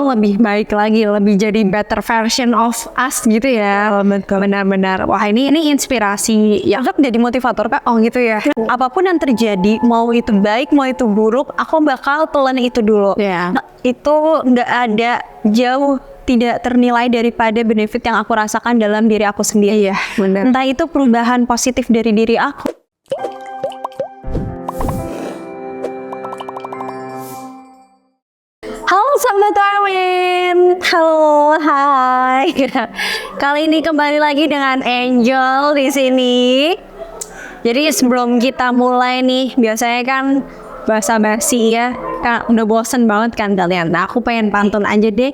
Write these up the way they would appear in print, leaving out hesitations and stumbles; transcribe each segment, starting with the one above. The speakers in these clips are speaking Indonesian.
lebih baik lagi, lebih jadi better version of us gitu ya. Benar-benar. Wah, ini inspirasi ya. Tetap jadi motivator Kak. Oh gitu ya. Apapun yang terjadi, mau itu baik, mau itu buruk, aku bakal telan itu dulu. Ya. Itu nggak ada jauh tidak ternilai daripada benefit yang aku rasakan dalam diri aku sendiri. Iya, benar. Entah itu perubahan positif dari diri aku. Halo Sobat Wamen, halo, hai. Kali ini kembali lagi dengan Angel di sini. Jadi sebelum kita mulai nih, biasanya kan basa-basi ya, kan udah bosen banget kan kalian. Nah, aku pengen pantun aja deh.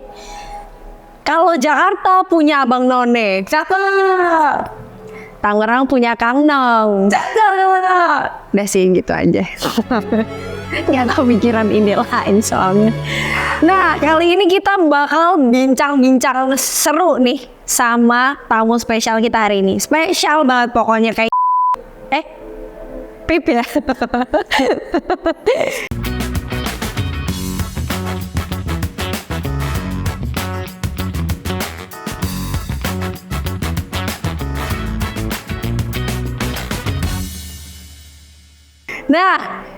Kalau Jakarta punya Abang None, cakep. Tangerang punya Kang Nong, cakep. Udah sih gitu aja. Gak kepikiran ini lain soalnya. Nah, kali ini kita bakal bincang-bincang seru nih sama tamu spesial kita hari ini. Spesial banget pokoknya kayak Pip ya. Nah,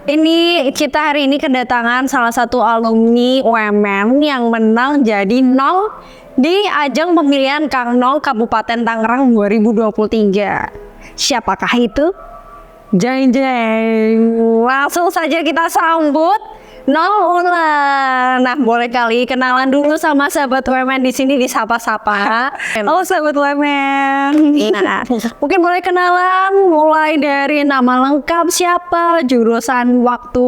ini kita hari ini kedatangan salah satu alumni UMN yang menang jadi nol di ajang pemilihan Kang Nol Kabupaten Tangerang 2023. Siapakah itu? Jeng jeng. Langsung saja kita sambut Nol Ulan. Nah, boleh kali kenalan dulu sama sahabat UMN di sini, disapa-sapa. Halo sahabat UMN. Nah, mungkin boleh kenalan mulai dari nama lengkap siapa, jurusan waktu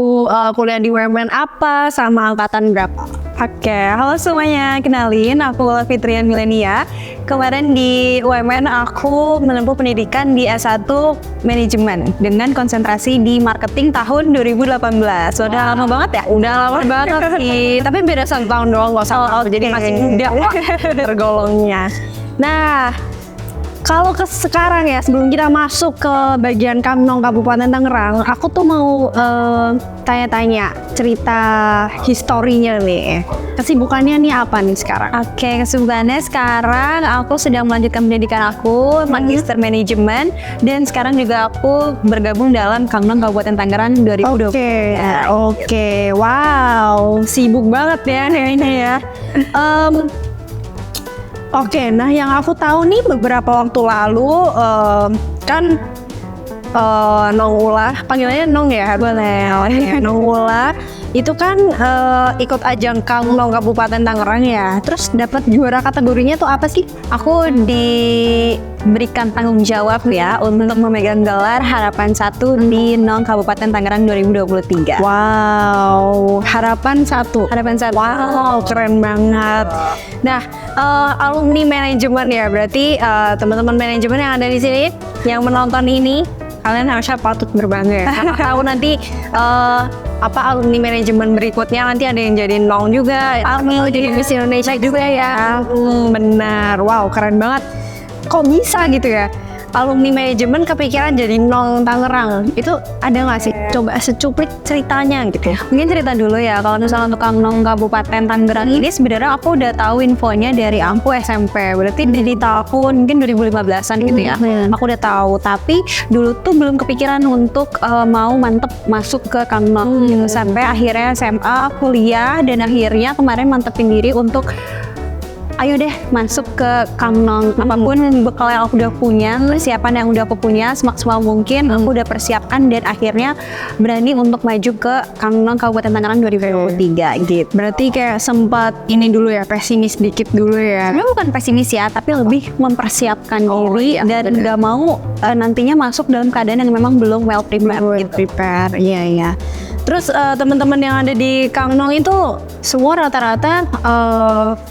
kuliah di UMN apa, sama angkatan berapa. Oke, halo semuanya, kenalin aku Fitrian Milenia. Kemarin di UMN aku menempuh pendidikan di S1 Manajemen dengan konsentrasi di marketing tahun 2018. Sudah lama banget ya? Udah lama banget sih, tapi beda 1 tahun doang, gak usah jadi masih muda tergolongnya. Nah, kalau sekarang ya, sebelum kita masuk ke bagian Kang Nong Kabupaten Tangerang, aku tuh mau tanya-tanya cerita historinya nih. Kesibukannya nih apa nih sekarang? Oke, kesibukannya sekarang aku sedang melanjutkan pendidikan aku, Magister Manajemen, dan sekarang juga aku bergabung dalam Kang Nong Kabupaten Tangerang 2020. Oke, wow, sibuk banget ya kayaknya ya. Oke, nah yang aku tahu nih beberapa waktu lalu kan Nong Ula, panggilannya Nong ya? Boleh. Nong Ula itu kan ikut ajang Kang Nong Kabupaten Tangerang ya. Terus dapat juara kategorinya tuh apa sih? Aku diberikan tanggung jawab ya untuk memegang gelar Harapan 1 di Nong Kabupaten Tangerang 2023. Wow, Harapan 1. Wow, keren banget. Nah, alumni manajemen ya, berarti teman-teman manajemen yang ada di sini yang menonton ini, kalian harusnya patut berbangga ya. Karena tahu nanti alumni manajemen berikutnya nanti ada yang jadi Nong juga, atau jadi Miss Indonesia juga ya. Benar, wow, keren banget. Kok bisa gitu ya? Alumni manajemen kepikiran jadi Nong Tangerang, itu ada nggak sih? Coba secuplik ceritanya gitu ya. Mungkin cerita dulu ya, kalau misalnya untuk Kang Nong Kabupaten Tangerang ini sebenarnya aku udah tahu infonya dari aku SMP, berarti dari tahun mungkin 2015an gitu ya. Aku udah tahu, tapi dulu tuh belum kepikiran untuk mau mantep masuk ke Kang Nong gitu. Sampai akhirnya SMA, kuliah, dan akhirnya kemarin mantepin diri untuk ayo deh masuk ke Kang Nong. Apapun bekal yang aku udah punya, persiapan yang udah aku punya semaksimal mungkin aku udah persiapkan, dan akhirnya berani untuk maju ke Kang Nong Kabupaten Tangerang 2023 gitu. Berarti kayak sempat ini dulu ya, pesimis dikit dulu ya. Sebenarnya bukan pesimis ya, tapi lebih mempersiapkan diri dan nggak mau nantinya masuk dalam keadaan yang memang belum well prepared. Iya. Terus teman-teman yang ada di Kang Nong itu semua rata-rata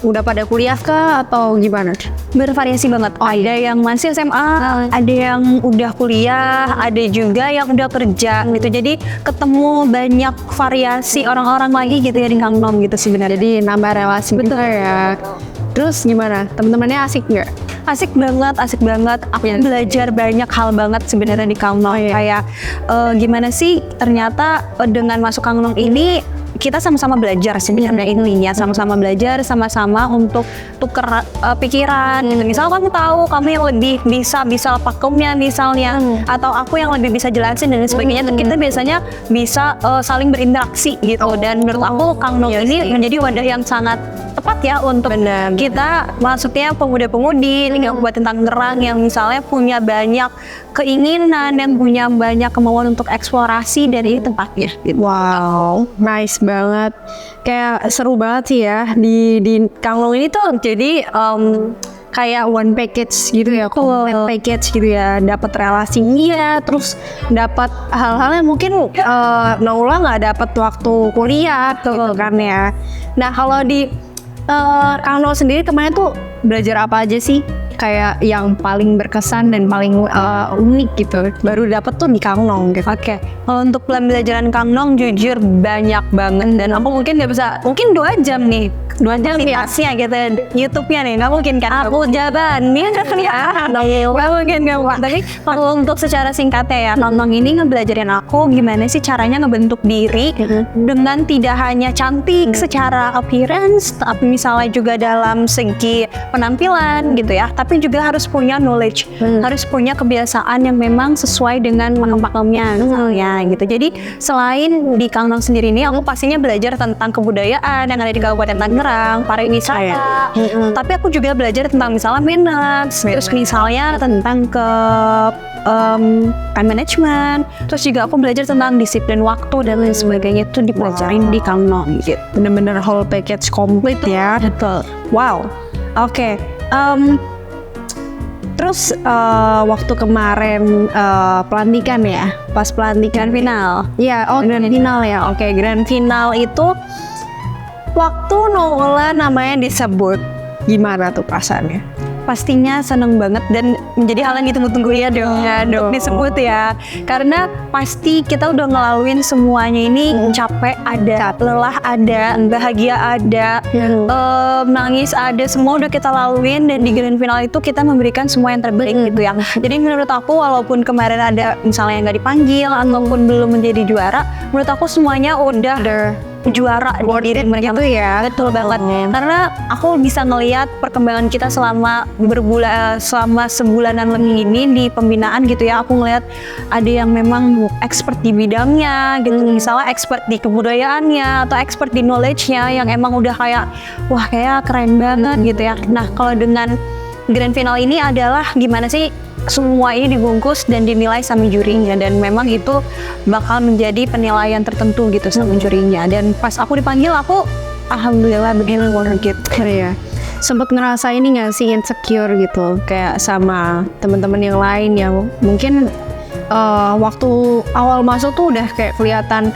udah pada kuliah kah atau gimana? Bervariasi banget. Ada yang masih SMA, ada yang udah kuliah, ada juga yang udah kerja gitu. Jadi ketemu banyak variasi orang-orang lagi gitu ya di Kang Nong gitu sebenarnya. Jadi nambah relasi gitu ya. Terus gimana? Teman-temannya asik nggak? Asik banget. Aku belajar banyak hal banget sebenarnya di Kang Nong. Kayak gimana sih ternyata dengan masuk Kang Nong ini kita sama-sama belajar sebenarnya intinya, sama-sama belajar, sama-sama untuk tuker pikiran gitu. Misal kamu tahu kamu yang lebih bisa vakumnya misalnya, atau aku yang lebih bisa jelasin dan sebagainya. Kita biasanya bisa saling berinteraksi gitu. Dan menurut aku Kang Nong ini menjadi wadah yang sangat tepat ya untuk kita, maksudnya pemuda-pemudi di Kabupaten Tangerang yang misalnya punya banyak keinginan dan punya banyak kemauan untuk eksplorasi dari tempatnya gitu. Wow, nice banget. Kayak seru banget sih ya di Kang Long ini tuh jadi kayak one package gitu ya, complete package gitu ya. Dapat relasinya, terus dapat hal-hal yang mungkin Naula nggak dapat waktu kuliah gitu kan ya. Nah kalau di Kang Long sendiri kemarin tuh belajar apa aja sih? Kayak yang paling berkesan dan paling unik gitu baru dapet tuh di Kang Nong gitu. Oke, kalau untuk pembelajaran Kang Nong jujur banyak banget dan aku mungkin nggak bisa, mungkin 2 jam nih, 2 jam ya gitu, YouTube-nya nih nggak mungkin kan aku jawabannya ya nggak mungkin. Tapi kalau untuk secara singkatnya ya, Kang Nong ini ngebelajarin aku gimana sih caranya ngebentuk diri dengan tidak hanya cantik secara appearance, tapi misalnya juga dalam segi penampilan gitu ya, tapi juga harus punya knowledge, harus punya kebiasaan yang memang sesuai dengan pakemnya misalnya gitu. Jadi selain di Kang Nong sendiri ini, aku pastinya belajar tentang kebudayaan yang ada di Kabupaten Tangerang, pariwisata. Tapi aku juga belajar tentang misalnya manage, terus misalnya tentang time management, terus juga aku belajar tentang disiplin waktu dan lain sebagainya, itu dipelajarin di Kang Nong gitu. Bener-bener whole package komplit ya. Betul. Wow. Oke. Terus waktu kemarin pelantikan ya, pas pelantikan Final. ya, grand final ya. Oke, grand final itu waktu Naula namanya disebut, gimana tuh perasaannya? Pastinya seneng banget dan menjadi hal yang ditunggu-tunggu ya dong, untuk disebut ya, karena pasti kita udah ngelaluin semuanya ini. Capek ada, lelah ada, bahagia ada, nangis ada, semua udah kita laluin, dan di grand final itu kita memberikan semua yang terbaik gitu ya. Jadi menurut aku walaupun kemarin ada misalnya yang nggak dipanggil ataupun belum menjadi juara, menurut aku semuanya udah juara di diri mereka itu ya. Betul banget. Karena aku bisa ngelihat perkembangan kita selama sebulanan lebih ini di pembinaan gitu ya. Aku ngelihat ada yang memang expert di bidangnya gitu, misalnya expert di kebudayaannya atau expert di knowledge-nya yang emang udah kayak wah kayak keren banget gitu ya. Nah kalau dengan grand final ini adalah gimana sih semua ini dibungkus dan dinilai sama jurinya, dan memang itu bakal menjadi penilaian tertentu gitu sama jurinya. Dan pas aku dipanggil, aku alhamdulillah begini gitu ya. Sempet ngerasa ini nggak sih insecure gitu kayak sama teman-teman yang lain yang mungkin waktu awal masuk tuh udah kayak kelihatan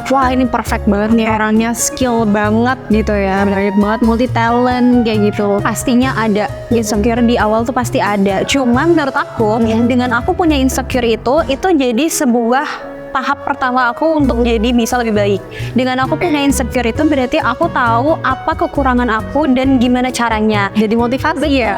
wah ini perfect banget nih orangnya, skill banget gitu ya, menarik banget, multi talent kayak gitu. Pastinya ada insecure di awal tuh, pasti ada. Cuma menurut aku dengan aku punya insecure itu jadi sebuah tahap pertama aku untuk jadi bisa lebih baik. Dengan aku punya insecure itu berarti aku tahu apa kekurangan aku dan gimana caranya. Jadi motivasi ya.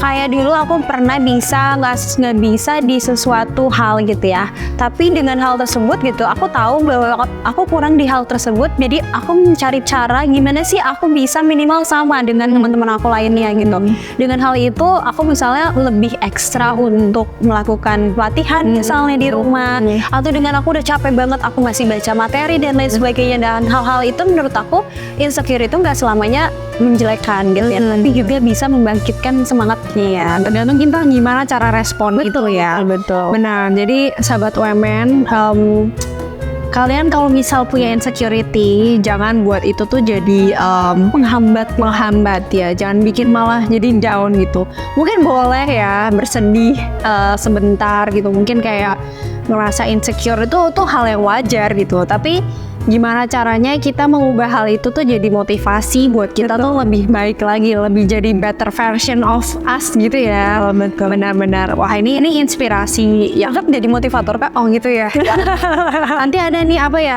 Kayak dulu aku pernah nggak bisa di sesuatu hal gitu ya. Tapi dengan hal tersebut gitu, aku tahu bahwa aku kurang di hal tersebut. Jadi aku mencari cara gimana sih aku bisa minimal sama dengan teman-teman aku lainnya gitu. Dengan hal itu aku misalnya lebih ekstra untuk melakukan pelatihan misalnya di rumah, atau dengan aku udah capek banget aku masih baca materi dan lain sebagainya. Dan hal-hal itu menurut aku insecure itu nggak selamanya menjelekkan gitu ya, tapi juga bisa membangkitkan semangatnya ya. Tergantung kita gimana cara respon itu ya. Betul. Benar. Jadi sahabat UMN, kalian kalau misal punya insecurity, jangan buat itu tuh jadi menghambat ya. Jangan bikin malah jadi down gitu. Mungkin boleh ya bersedih sebentar gitu. Mungkin kayak ngerasa insecure itu tuh hal yang wajar gitu. Tapi gimana caranya kita mengubah hal itu tuh jadi motivasi buat kita tuh lebih baik lagi, lebih jadi better version of us gitu ya. Benar-benar. Wah ini inspirasi ya, kan jadi motivator Kak. Oh gitu ya. Nanti ada nih apa ya?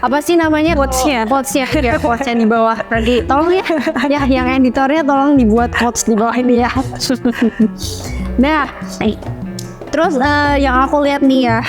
Apa sih namanya? Quotes-nya ya, quotes-nya di bawah. Nanti tolong ya. Ya yang editornya tolong dibuat quotes di bawah ini ya. Nah, terus yang aku lihat nih ya,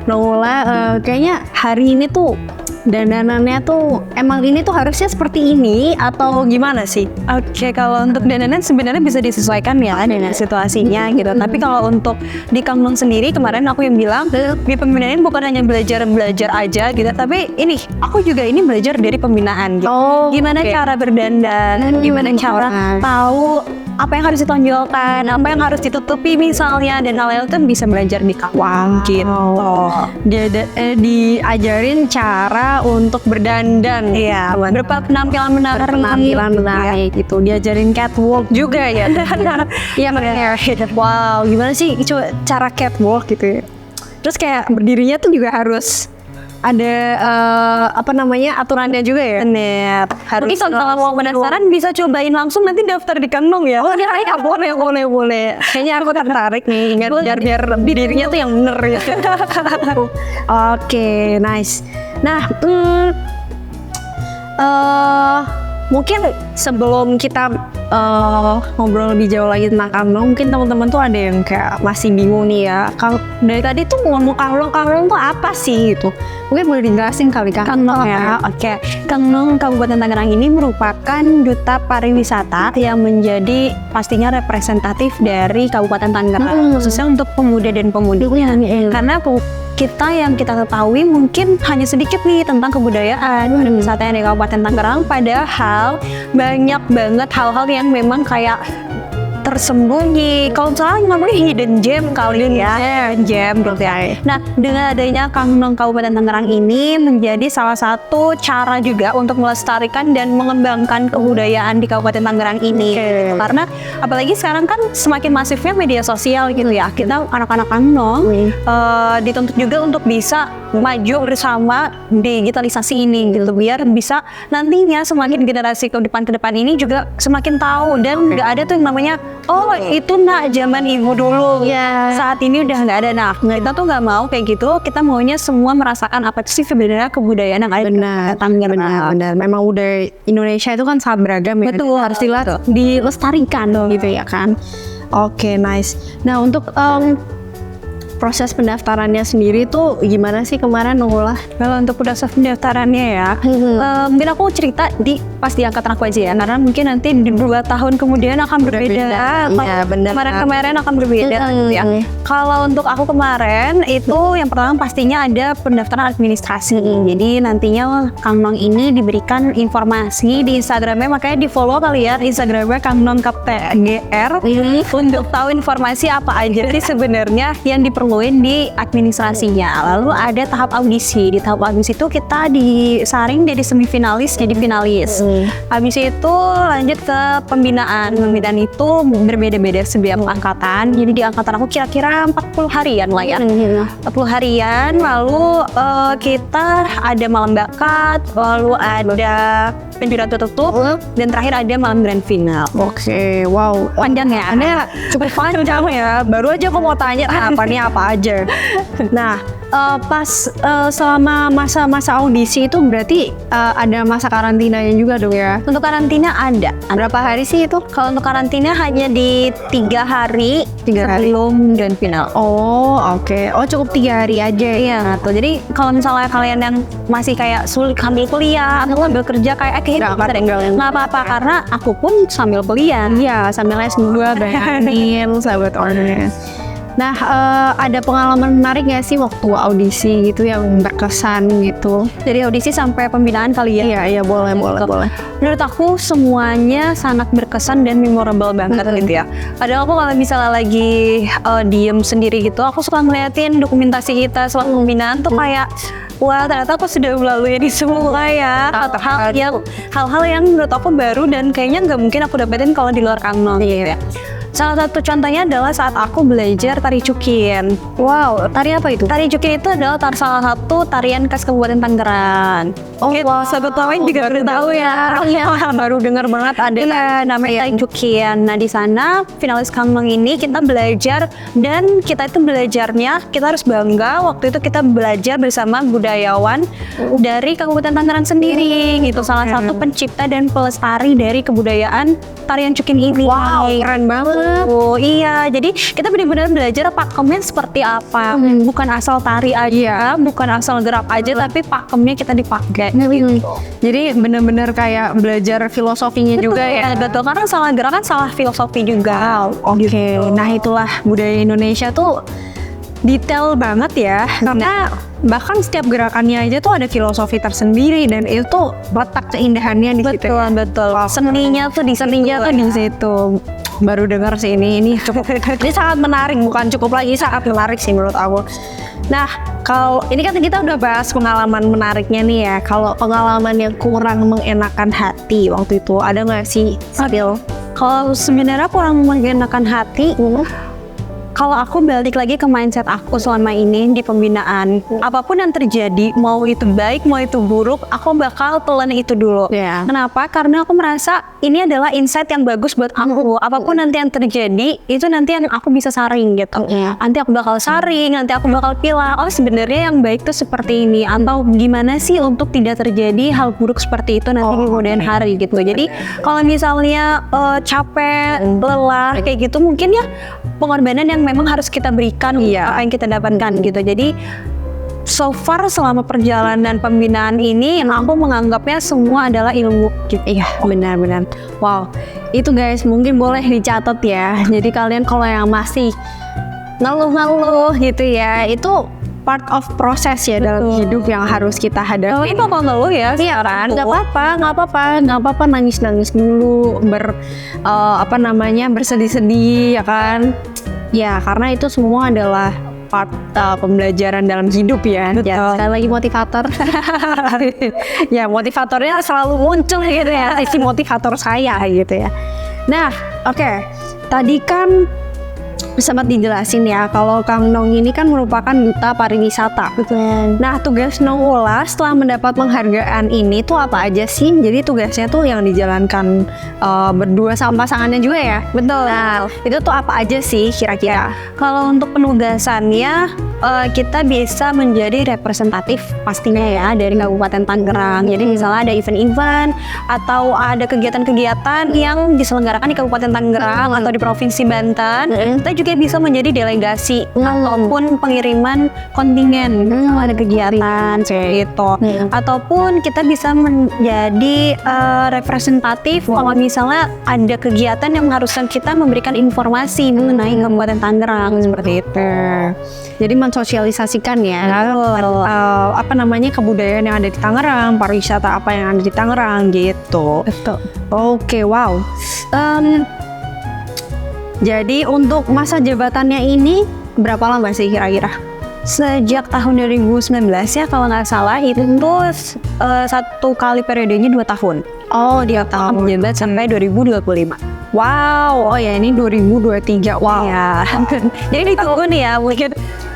Nongula, kayaknya hari ini tuh dandanannya tuh emang ini tuh harusnya seperti ini atau gimana sih? Oke, kalau untuk dandanan sebenarnya bisa disesuaikan ya dengan situasinya gitu. Tapi kalau untuk di Kamlong sendiri, kemarin aku yang bilang di pembinaan ini bukan hanya belajar aja gitu, tapi ini aku juga ini belajar dari pembinaan gitu. Gimana cara berdandan, gimana cara tahu apa yang harus ditonjolkan, apa yang harus ditutupi misalnya, dan hal-hal itu bisa belajar di Kamlong gitu. Diajarin cara untuk berdandan, Iya, berupa penampilan menarik gitu. Diajarin catwalk juga ya. Iya, Wow, gimana sih coba cara catwalk gitu ya? Terus kayak berdirinya tuh juga harus ada aturannya juga ya. bener. Mungkin kalau mau penasaran bisa cobain langsung nanti daftar di Kamlong ya. Ya, boleh. Kayaknya aku tertarik nih, biar berdirinya tuh yang bener ya. Oke, nice. Nah, mungkin sebelum kita ngobrol lebih jauh lagi tentang Kamlong, mungkin teman-teman tuh ada yang kayak masih bingung nih ya. Kalau dari tadi tuh ngomong Kamlong tuh apa sih gitu? Mungkin boleh dijelasin kali Kak. Kamlong ya, oke. Kamlong Kabupaten Tangerang ini merupakan duta pariwisata yang menjadi pastinya representatif dari Kabupaten Tangerang, khususnya untuk pemuda dan pemudi. Karena kita yang kita ketahui mungkin hanya sedikit nih tentang kebudayaan pariwisata yang di Kabupaten Tangerang, padahal banyak banget hal-hal yang memang kayak tersembunyi. Kalau misalnya namanya hidden gem kali ya, gem gitu ya. Nah, dengan adanya Kamlong Kabupaten Tangerang ini menjadi salah satu cara juga untuk melestarikan dan mengembangkan kebudayaan di Kabupaten Tangerang ini. Karena apalagi sekarang kan semakin masifnya media sosial gitu ya. Kita anak-anak Kamlong dituntut juga untuk bisa maju bersama digitalisasi ini gitu, biar bisa nantinya semakin generasi ke depan ini juga semakin tahu, dan nggak ada tuh yang namanya itu nak zaman ibu dulu, saat ini udah nggak ada. Nah, kita tuh nggak mau kayak gitu. Kita maunya semua merasakan apa sih sebenarnya kebudayaan yang ada di Tangerang. Benar. Memang udah Indonesia itu kan sangat beragam ya. Betul, harus dilestarikan gitu ya kan. Oke, nice. Nah, untuk proses pendaftarannya sendiri tuh gimana sih kemarin Nongula? Kalau untuk proses pendaftarannya ya, mungkin aku cerita pas di angkatan aku aja ya, karena mungkin nanti di 2 tahun kemudian akan berbeda. Iya, benar. Kemarin akan berbeda ya. Kalau untuk aku kemarin itu yang pertama pastinya ada pendaftaran administrasi. Jadi nantinya Kamlong ini diberikan informasi di Instagramnya, makanya di follow kali ya Instagramnya Kamlong KPGR untuk tahu informasi apa aja sih sebenarnya yang diperlukan di administrasinya. Lalu ada tahap audisi. Di tahap audisi itu kita disaring dari semifinalis jadi finalis. Habis itu lanjut ke pembinaan. Pembinaan itu berbeda-beda setiap angkatan. Jadi di angkatan aku kira-kira 40 harian lah ya. 40 harian. Lalu kita ada malam bakat, lalu ada penjualan tertutup, dan terakhir ada malam grand final. Oke, wow. Panjang ya? Anda cukup panjang ya. Baru aja aku mau tanya apa aja. Nah, pas selama masa audisi itu berarti ada masa karantinanya juga dong ya? Untuk karantina ada. Berapa hari sih itu? Kalau untuk karantina hanya di 3 hari sebelum grand final. Oh, oke. Oh, cukup 3 hari aja ya. Tuh, jadi kalau misalnya kalian yang masih kayak sulit ambil kuliah atau ambil kerja kayak nggak apa-apa, karena aku pun sambil kuliah. Iya, sambil S2 bayangin sahabat orangnya. Nah, ada pengalaman menarik nggak sih waktu audisi gitu yang berkesan gitu? Dari audisi sampai pembinaan kali ya? Iya, boleh. Menurut aku semuanya sangat berkesan dan memorable banget gitu ya. Padahal aku kalau misalnya lagi diem sendiri gitu, aku suka ngeliatin dokumentasi kita selama pembinaan tuh kayak, wah ternyata aku sudah melalui ini semua ya. Hal-hal yang menurut aku baru dan kayaknya nggak mungkin aku dapetin kalau di luar Kamlong gitu ya. Salah satu contohnya adalah saat aku belajar tari cukin. Wow, tari apa itu? Tari cukin itu adalah salah satu tarian khas Kabupaten Tangerang. Oh, wow. Sahabat lain juga baru tahu ya. Baru dengar banget ada. Namanya tari cukin. Nah, di sana finalis Kamlong ini kita belajar, dan kita itu belajarnya kita harus bangga. Waktu itu kita belajar bersama budayawan dari Kabupaten Tangerang sendiri. Gitu, salah satu pencipta dan pelestari dari kebudayaan tarian cukin ini. Wow, keren banget. Oh iya, jadi kita benar-benar belajar pakemnya seperti apa. Bukan asal tari aja, bukan asal gerak aja, tapi pakemnya kita dipakai. Jadi bener-bener kayak belajar filosofinya juga ya. Betul, karena salah gerak kan salah filosofi juga. Oke, nah itulah budaya Indonesia tuh detail banget ya, karena bahkan setiap gerakannya aja tuh ada filosofi tersendiri dan itu letak keindahannya di situ. Betul. Seninya tuh di situ. Baru dengar sih ini cukup ini sangat menarik, bukan cukup lagi, sangat menarik sih menurut aku. Nah, kalau ini kan kita udah bahas pengalaman menariknya nih ya. Kalau pengalaman yang kurang mengenakan hati waktu itu ada nggak sih, Sil? Kalau sebenarnya kurang mengenakan hati, kalau aku balik lagi ke mindset aku selama ini di pembinaan, apapun yang terjadi, mau itu baik, mau itu buruk, aku bakal telan itu dulu. Kenapa? Karena aku merasa ini adalah insight yang bagus buat aku. Apapun nanti yang terjadi, itu nanti yang aku bisa saring gitu. Nanti aku bakal saring, nanti aku bakal pilih, oh sebenarnya yang baik tuh seperti ini, atau gimana sih untuk tidak terjadi hal buruk seperti itu nanti di kemudian hari gitu. Jadi kalau misalnya capek, lelah kayak gitu, mungkin ya pengorbanan yang memang harus kita berikan apa yang kita dapatkan gitu. Jadi so far selama perjalanan pembinaan ini aku menganggapnya semua adalah ilmu gitu. Iya, benar-benar. Wow, itu guys mungkin boleh dicatat ya. Jadi kalian kalau yang masih ngeluh-ngeluh gitu ya, itu part of proses ya dalam hidup yang harus kita hadapi. Itu kalau ngeluh ya, iya kan, nggak apa-apa nangis dulu, bersedih-sedih ya kan. Ya karena itu semua adalah part pembelajaran dalam hidup ya. Ya sekali lagi motivator. Ya motivatornya selalu muncul gitu ya, isi motivator saya gitu ya. Nah oke, tadi kan sempat dijelasin ya kalau Kang Nong ini kan merupakan duta pariwisata. Betul. Nah tugas Nong Ula setelah mendapat penghargaan ini tuh apa aja sih? Jadi tugasnya tuh yang dijalankan berdua sama pasangannya juga ya? Betul. Nah itu tuh apa aja sih kira-kira? Kalau untuk penugasannya kita bisa menjadi representatif pastinya ya dari Kabupaten Tangerang. Jadi misalnya ada event-event atau ada kegiatan-kegiatan yang diselenggarakan di Kabupaten Tangerang atau di Provinsi Banten, kita juga bisa menjadi delegasi ataupun pengiriman kontingen kalau ada kegiatan gitu. Ataupun kita bisa menjadi representatif kalau misalnya ada kegiatan yang mengharuskan kita memberikan informasi mengenai Kabupaten Tangerang seperti itu. Jadi mensosialisasikan ya kebudayaan yang ada di Tangerang, pariwisata apa yang ada di Tangerang gitu. Betul. Oke, wow. Jadi untuk masa jabatannya ini berapa lama sih kira-kira? Sejak tahun 2019 ya kalau nggak salah, itu satu kali periodenya 2 tahun. Oh, dia tahun menjabat sampai 2025. Wow, oh ya ini 2023. Wow. Ya. Jadi ditunggu nih ya, mungkin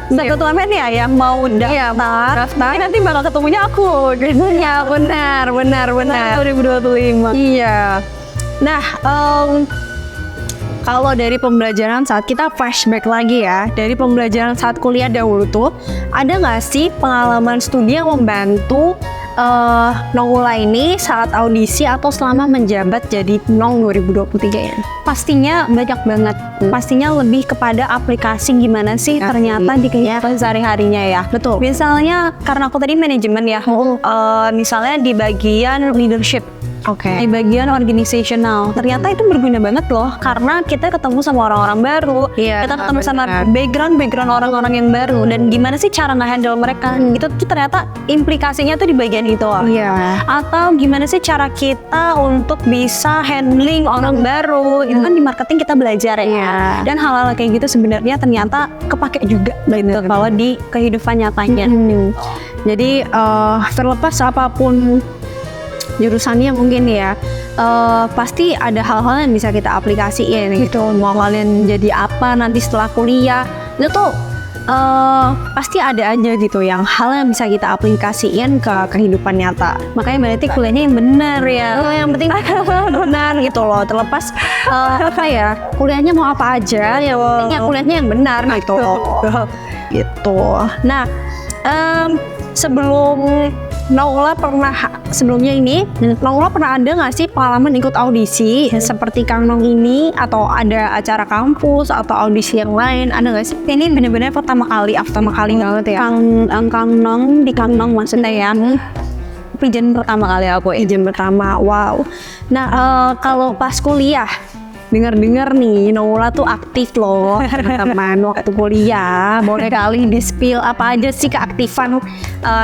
satu turnamen ya yang mau daftar. Nanti bakal ketemunya aku. Ya benar. 2025. Iya. Nah, kalau dari pembelajaran saat kita flashback lagi ya, dari pembelajaran saat kuliah dahulu tuh, ada nggak sih pengalaman studi yang membantu Nong Ula ini saat audisi atau selama menjabat jadi Nong 2023 ya? Pastinya banyak banget. Pastinya lebih kepada aplikasi gimana sih ternyata di kehidupan sehari-harinya ya. Betul. Misalnya karena aku tadi manajemen ya, misalnya di bagian leadership. Di bagian organizational, ternyata itu berguna banget loh, karena kita ketemu sama orang-orang baru, kita ketemu sama background orang-orang yang baru, dan gimana sih cara nge-handle mereka, itu tuh ternyata implikasinya tuh di bagian itu loh. Atau gimana sih cara kita untuk bisa handling orang baru, itu kan di marketing kita belajar ya. Dan hal-hal kayak gitu sebenarnya ternyata kepake juga gitu kalau di kehidupan nyatanya. Jadi terlepas apapun jurusannya mungkin ya, pasti ada hal-hal yang bisa kita aplikasiin gitu. Mau kalian jadi apa nanti setelah kuliah, itu tuh pasti ada aja gitu yang hal yang bisa kita aplikasiin ke kehidupan nyata. Makanya berarti kuliahnya yang benar ya. Yang penting benar gitu loh. Terlepas kuliahnya mau apa aja, ya pentingnya kuliahnya yang benar gitu loh. Gitu. Nah, sebelum Naula pernah sebelumnya ini, Naula pernah ada nggak sih pengalaman ikut audisi seperti Kang Nong ini, atau ada acara kampus atau audisi yang lain, ada nggak sih? Ini benar-benar pertama kali banget ya. Kang Nong di Kang Nong maksudnya ya. Pijen pertama kali aku Izin pertama, wow. Nah, kalau pas kuliah, dengar-dengar nih Naula tuh aktif loh teman-teman waktu kuliah. Boleh kali di-spill apa aja sih keaktifan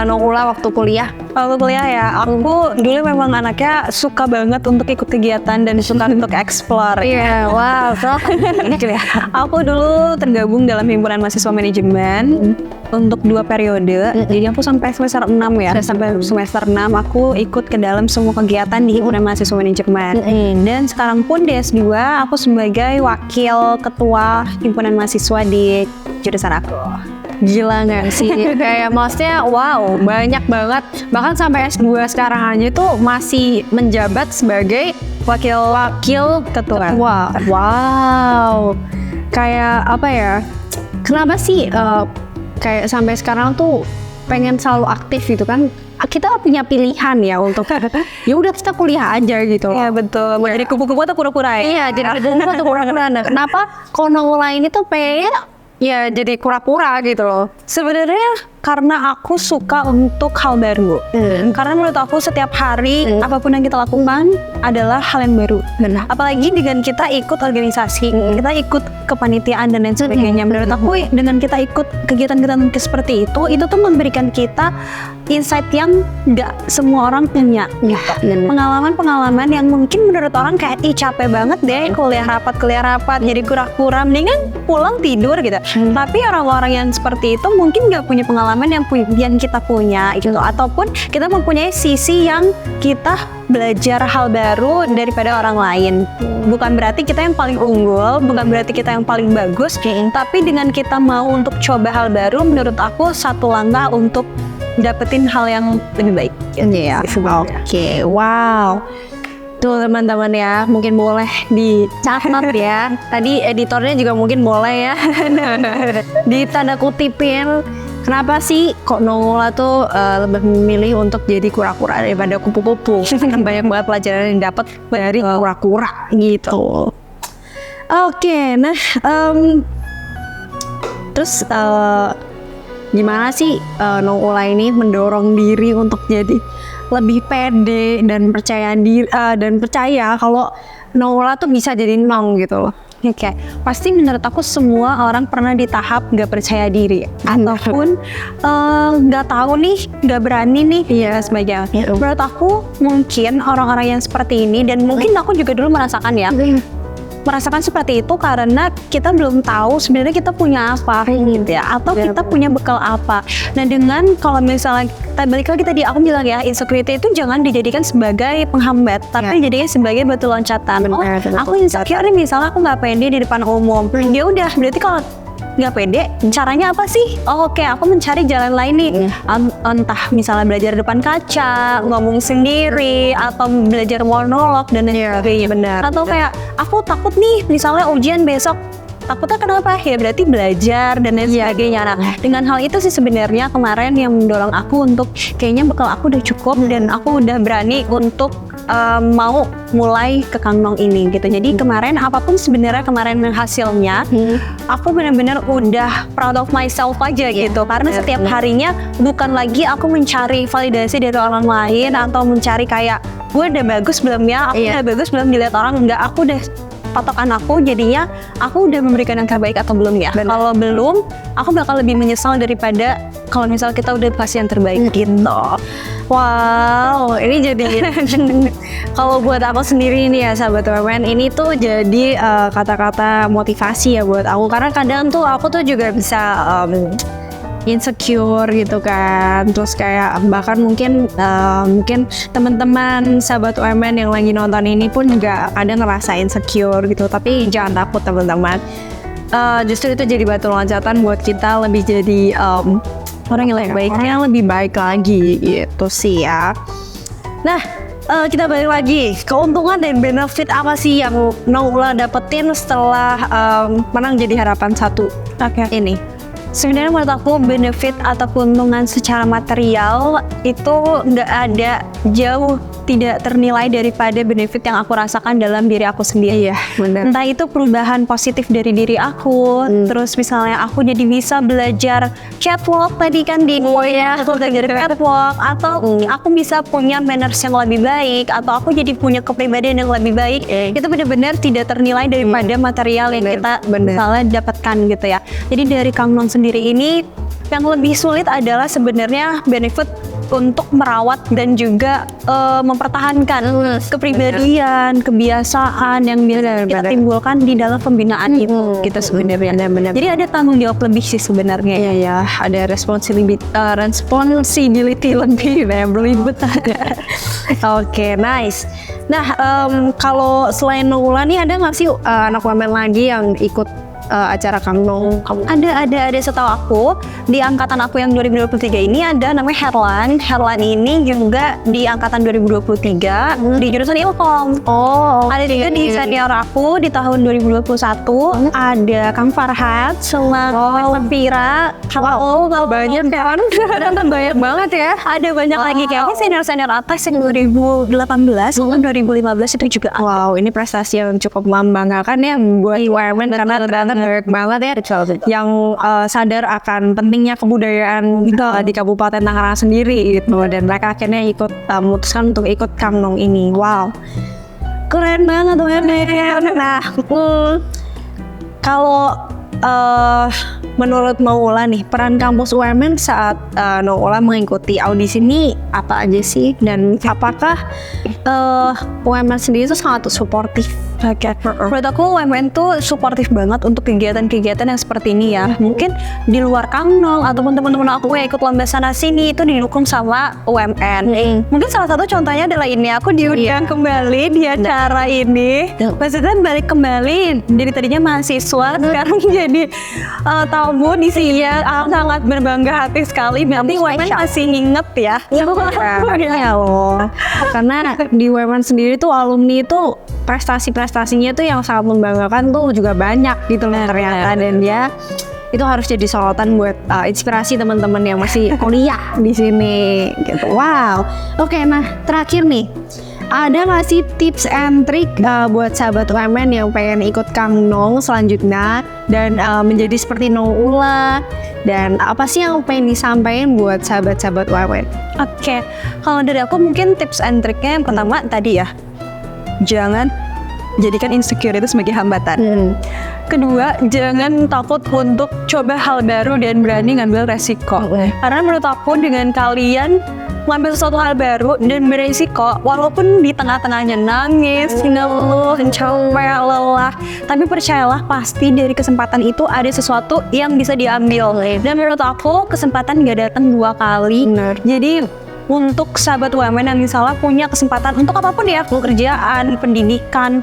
Naula waktu kuliah? Waktu kuliah ya, aku dulu memang anaknya suka banget untuk ikut kegiatan dan suka untuk explore. Iya, wow. Aku dulu tergabung dalam himpunan mahasiswa manajemen untuk 2 periode. Jadi aku sampai semester 6 ya. Sampai semester 6 aku ikut ke dalam semua kegiatan di himpunan mahasiswa manajemen. Dan sekarang pun di S2 aku sebagai wakil ketua himpunan mahasiswa di jurusan aku. Gila nggak sih? Kayak maksudnya wow, banyak banget. Bahkan sampai S2 sekarang aja tuh masih menjabat sebagai wakil ketua. Wow. Kayak apa ya? Kenapa sih kayak sampai sekarang tuh pengen selalu aktif gitu kan? Kita punya pilihan ya untuk ya udah kita kuliah aja gitu loh. Iya betul. Mau jadi kupu-kupu atau kura-kura ya? Iya, jadi kupu-kupu atau kura-kura. Nah, kenapa Naula ini tuh pengen ya jadi kura-kura gitu loh? Sebenarnya karena aku suka untuk hal baru. Karena menurut aku setiap hari apapun yang kita lakukan adalah hal yang baru. Apalagi dengan kita ikut organisasi, kita ikut kepanitiaan dan lain sebagainya. Menurut aku dengan kita ikut kegiatan-kegiatan seperti itu tuh memberikan kita insight yang nggak semua orang punya. Pengalaman-pengalaman yang mungkin menurut orang kayak capek banget deh kuliah rapat jadi kura-kura, mendingan pulang tidur gitu. Tapi orang-orang yang seperti itu mungkin nggak punya pengalaman yang kita punya gitu, ataupun kita mempunyai sisi yang kita belajar hal baru daripada orang lain. Bukan berarti kita yang paling unggul, bukan berarti kita yang paling bagus, tapi dengan kita mau untuk coba hal baru, menurut aku satu langkah untuk dapetin hal yang lebih baik. Iya. Oke, wow. Tuh teman-teman ya, mungkin boleh dicatat ya. Tadi editornya juga mungkin boleh ya ditanda kutipin. Kenapa sih kok Naula tuh lebih memilih untuk jadi kura-kura daripada kupu-kupu? Kan banyak banget pelajaran yang dapat dari kura-kura gitu. Oke, nah terus gimana sih Naula ini mendorong diri untuk jadi lebih pede dan percaya kalau Naula tuh bisa jadi Nong gitu loh? Oke, pasti menurut aku semua orang pernah di tahap nggak percaya diri ataupun nggak tahu nih, nggak berani nih, ya sebagainya. Menurut aku mungkin orang-orang yang seperti ini, dan mungkin aku juga dulu merasakan seperti itu karena kita belum tahu sebenarnya kita punya apa gitu ya, atau kita punya bekal apa. Nah, dengan kalau misalnya kita balik lagi tadi aku bilang ya, insecurity itu jangan dijadikan sebagai penghambat, tapi dijadikan sebagai batu loncatan. Aku insecure nih, misalnya aku nggak pede di depan umum, ya udah berarti kalau nggak pede, caranya apa sih? Oke, aku mencari jalan lain nih. Entah misalnya belajar depan kaca, ngomong sendiri, atau belajar monolog dan lain sebagainya. Atau kayak aku takut nih, misalnya ujian besok. Takutnya kenapa? Ya berarti belajar dan lain sebagainya. Nah, dengan hal itu sih sebenarnya kemarin yang mendorong aku untuk kayaknya bekal aku udah cukup dan aku udah berani untuk mau mulai ke Kang Nong ini gitu. Jadi kemarin apapun sebenarnya kemarin hasilnya, aku benar-benar udah proud of myself aja gitu. Karena setiap harinya bukan lagi aku mencari validasi dari orang lain atau mencari kayak gue udah bagus belum ya, aku udah bagus belum dilihat orang. Enggak, aku udah patokan aku jadinya aku udah memberikan yang terbaik atau belum ya. Kalau belum, aku bakal lebih menyesal daripada kalau misal kita udah kasih yang terbaik gitu. Wow, ini jadi kalau buat aku sendiri nih ya sahabat UMN, ini tuh jadi kata-kata motivasi ya buat aku, karena kadang tuh aku tuh juga bisa insecure gitu kan. Terus kayak bahkan mungkin teman-teman sahabat UMN yang lagi nonton ini pun juga kadang ngerasa insecure gitu. Tapi jangan takut teman-teman, justru itu jadi batu loncatan buat kita lebih jadi orang yang lebih baik lagi gitu sih ya. Nah, kita balik lagi, keuntungan dan benefit apa sih yang Naula dapetin setelah menang jadi harapan 1 ini? Sebenarnya menurut aku benefit atau keuntungan secara material itu nggak ada, jauh tidak ternilai daripada benefit yang aku rasakan dalam diri aku sendiri. Iya, benar. Entah itu perubahan positif dari diri aku, terus misalnya aku jadi bisa belajar catwalk tadi kan di aku belajar catwalk, atau aku bisa punya manners yang lebih baik, atau aku jadi punya kepribadian yang lebih baik. Itu benar-benar tidak ternilai daripada material yang kita misalnya dapatkan gitu ya. Jadi dari Kang Non sendiri ini yang lebih sulit adalah sebenarnya benefit untuk merawat dan juga mempertahankan kepribadian, kebiasaan yang biasa kita timbulkan di dalam pembinaan itu gitu sebenarnya. Jadi ada tanggung jawab lebih sih sebenarnya. Iya ya, ada responsibility lebih, berlibet ada. Oke, nice. Nah, kalau selain Nula nih ada nggak sih anak wamen lagi yang ikut acara Kang Non? Ada setahu aku di angkatan aku yang 2023 ini ada namanya Herlan ini juga di angkatan 2023 di jurusan Ilkom. Ada juga di senior aku di tahun 2021 ada Kang Farhat sama Kang Vira. Banyak kan? Banyak banget ya. Ada banyak lagi kayak senior atas yang 2018 dan 2015 itu juga. Wow, ini prestasi yang cukup membanggakan ya buat UMN karena ternyata banyak banget ya yang sadar akan pentingnya kebudayaan di Kabupaten Tangerang sendiri gitu, dan mereka akhirnya ikut memutuskan untuk ikut Kang Non ini. Wow, keren banget UMN. Nah, kalau menurut Naula nih, peran kampus UMN saat Naula mengikuti audisi ini apa aja sih, dan apakah UMN sendiri itu sangat suportif? Menurut aku UMN tuh suportif banget untuk kegiatan-kegiatan yang seperti ini ya. Mungkin di luar Kang Non ataupun teman-teman aku yang ikut lomba sana sini itu didukung sama UMN. Mungkin salah satu contohnya adalah ini, aku diundang kembali di acara ini. Maksudnya balik kembali dari tadinya mahasiswa sekarang jadi tamu di sini. Aku sangat berbangga hati sekali. Berarti UMN masih inget ya. Ya loh, karena di UMN sendiri tuh alumni itu prestasinya tuh yang sangat membanggakan tuh juga banyak gitu loh ternyata, dan ya itu harus jadi sorotan buat inspirasi teman-teman yang masih kuliah di sini gitu. Wow. Oke, nah terakhir nih, ada nggak sih tips and trick buat sahabat UMN yang pengen ikut Kang Non selanjutnya dan menjadi seperti Naula, dan apa sih yang pengen disampaikan buat sahabat-sahabat UMN? Oke, kalau dari aku mungkin tips and tricknya yang pertama tadi ya, jangan jadikan insecure itu sebagai hambatan. Kedua, jangan takut untuk coba hal baru dan berani ngambil resiko. Karena menurut aku dengan kalian ngambil sesuatu hal baru dan beresiko, walaupun di tengah-tengahnya nangis, ngeluh, capek, lelah, tapi percayalah pasti dari kesempatan itu ada sesuatu yang bisa diambil. Dan menurut aku kesempatan gak datang dua kali. Jadi untuk sahabat UMN yang misalnya punya kesempatan untuk apapun ya, pekerjaan, pendidikan,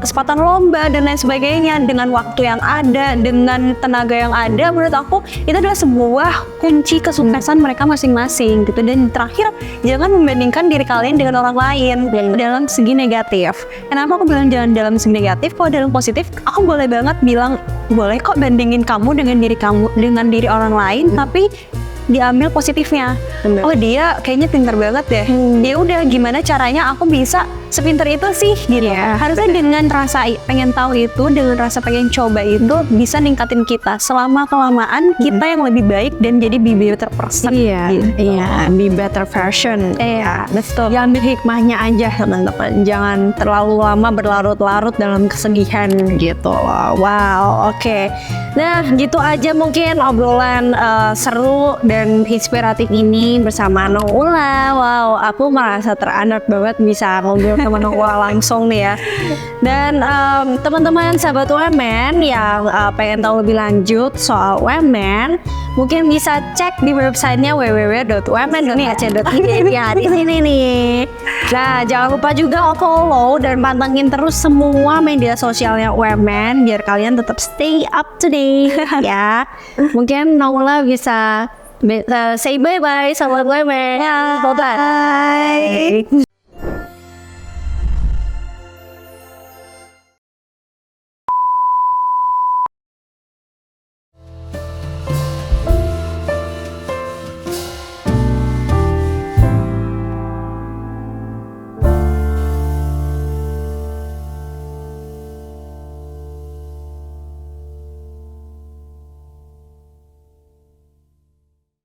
kesempatan lomba dan lain sebagainya, dengan waktu yang ada, dengan tenaga yang ada, menurut aku itu adalah sebuah kunci kesuksesan mereka masing-masing gitu. Dan terakhir, jangan membandingkan diri kalian dengan orang lain dalam segi negatif. Kenapa aku bilang jangan dalam segi negatif? Kalau dalam positif, aku boleh banget bilang boleh kok bandingin kamu dengan diri orang lain, tapi diambil positifnya. Oh, dia kayaknya pintar banget deh. Dia udah gimana caranya aku bisa sepintar itu sih gitu. Harusnya dengan rasa pengen tahu itu, dengan rasa pengen coba itu bisa ningkatin kita. Selama kelamaan kita yang lebih baik dan jadi be better person. Be better version. Betul. Yang ambil hikmahnya aja teman-teman. Jangan terlalu lama berlarut-larut dalam kesedihan gitu loh. Wow, oke. Nah, gitu aja mungkin obrolan seru dan inspiratif ini bersama Naula. Wow, aku merasa ter-honored banget bisa ngobrol sama Naula langsung nih ya. Dan teman-teman sahabat UMN yang pengen tahu lebih lanjut soal UMN, mungkin bisa cek di websitenya www.umn.ac.id ya, di sini nih. Nah, jangan lupa juga follow dan pantengin terus semua media sosialnya UMN biar kalian tetap stay up to date ya. Mungkin Naula bisa say bye-bye sama UMN. Bye-bye.